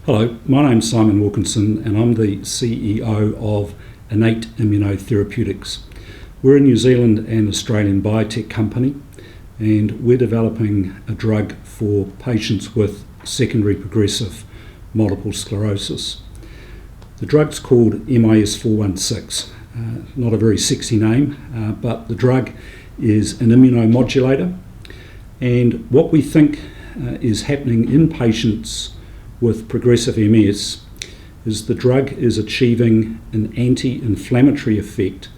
Hello, my name's Simon Wilkinson and I'm the CEO of Innate Immunotherapeutics. We're a New Zealand and Australian biotech company and we're developing a drug for patients with secondary progressive multiple sclerosis. The drug's called MIS416, not a very sexy name, but the drug is an immunomodulator, and what we think is happening in patients with progressive MS is the drug is achieving an anti-inflammatory effect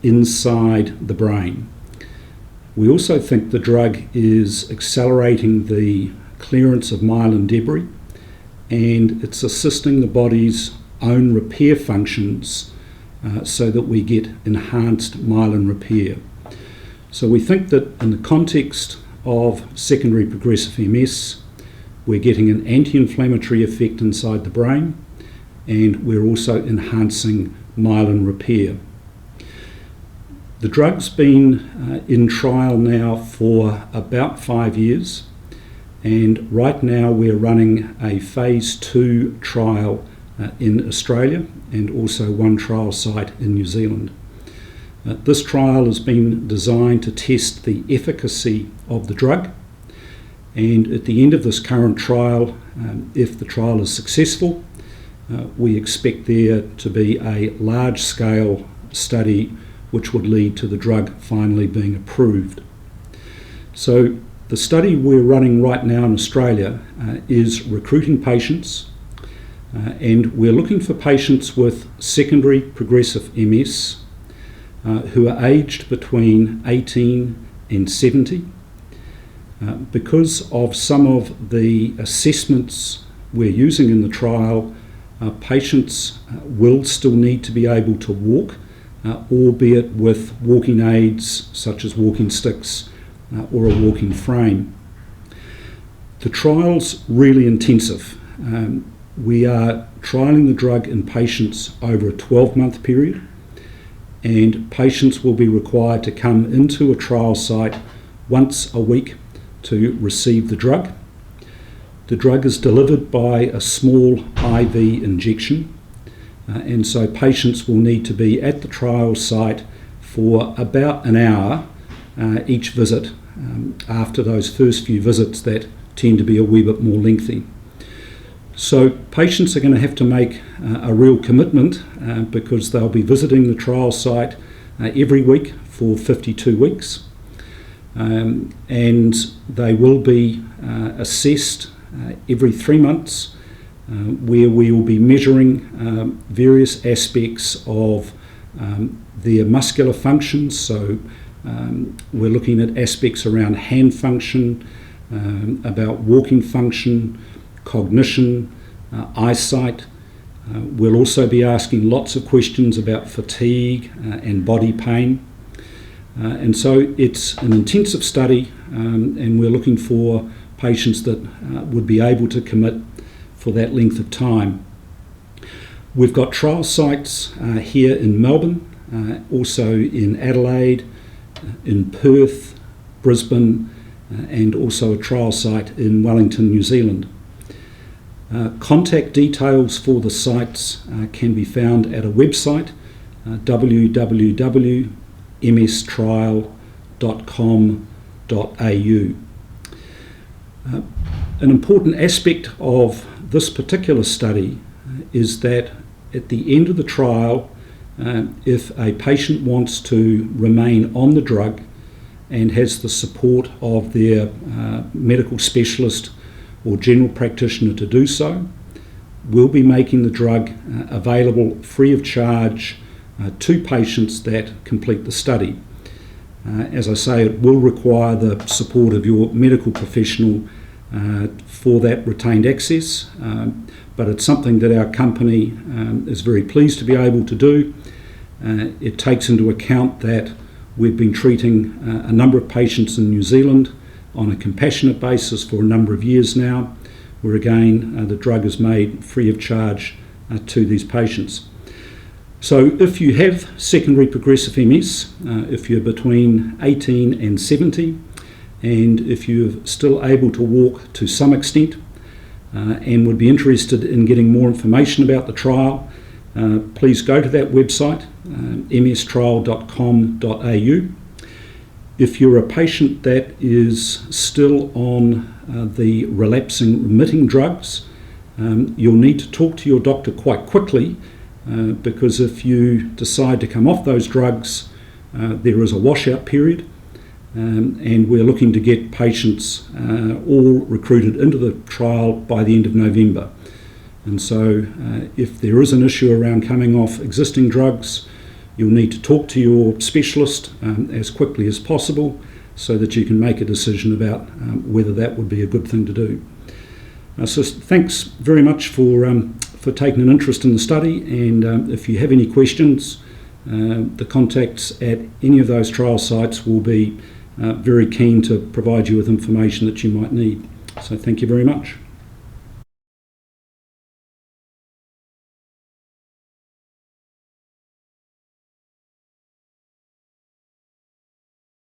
inside the brain. We also think the drug is accelerating the clearance of myelin debris, and it's assisting the body's own repair functions so that we get enhanced myelin repair. So we think that in the context of secondary progressive MS, we're getting an anti-inflammatory effect inside the brain, and we're also enhancing myelin repair. The drug's been in trial now for about 5 years, and right now we're running a phase 2 trial in Australia and also one trial site in New Zealand. This trial has been designed to test the efficacy of the drug, and at the end of this current trial, if the trial is successful, we expect there to be a large-scale study which would lead to the drug finally being approved. So the study we're running right now in Australia is recruiting patients, and we're looking for patients with secondary progressive MS who are aged between 18 and 70. Because of some of the assessments we're using in the trial, patients will still need to be able to walk, albeit with walking aids such as walking sticks or a walking frame. The trial's really intensive. We are trialling the drug in patients over a 12-month period, and patients will be required to come into a trial site once a week to receive the drug. The drug is delivered by a small IV injection, and so patients will need to be at the trial site for about an hour each visit, after those first few visits that tend to be a wee bit more lengthy. So patients are going to have to make a real commitment because they'll be visiting the trial site every week for 52 weeks. And they will be assessed every 3 months, where we will be measuring various aspects of their muscular functions. So we're looking at aspects around hand function, about walking function, cognition, eyesight. We'll also be asking lots of questions about fatigue and body pain. And so it's an intensive study, and we're looking for patients that would be able to commit for that length of time. We've got trial sites here in Melbourne, also in Adelaide, in Perth, Brisbane, and also a trial site in Wellington, New Zealand. Contact details for the sites can be found at a website, www.mstrial.com.au. An important aspect of this particular study is that at the end of the trial, if a patient wants to remain on the drug and has the support of their medical specialist or general practitioner to do so, we'll be making the drug available free of charge to patients that complete the study. As I say, it will require the support of your medical professional for that retained access, but it's something that our company is very pleased to be able to do. It takes into account that we've been treating a number of patients in New Zealand on a compassionate basis for a number of years now, where again the drug is made free of charge to these patients. So if you have secondary progressive MS, if you're between 18 and 70, and if you're still able to walk to some extent, and would be interested in getting more information about the trial, please go to that website, mstrial.com.au. If you're a patient that is still on the relapsing remitting drugs, you'll need to talk to your doctor quite quickly, because if you decide to come off those drugs, there is a washout period, and we're looking to get patients all recruited into the trial by the end of November. And so if there is an issue around coming off existing drugs, you'll need to talk to your specialist as quickly as possible so that you can make a decision about whether that would be a good thing to do. So thanks very much for taking an interest in the study, and if you have any questions, the contacts at any of those trial sites will be very keen to provide you with information that you might need. So thank you very much.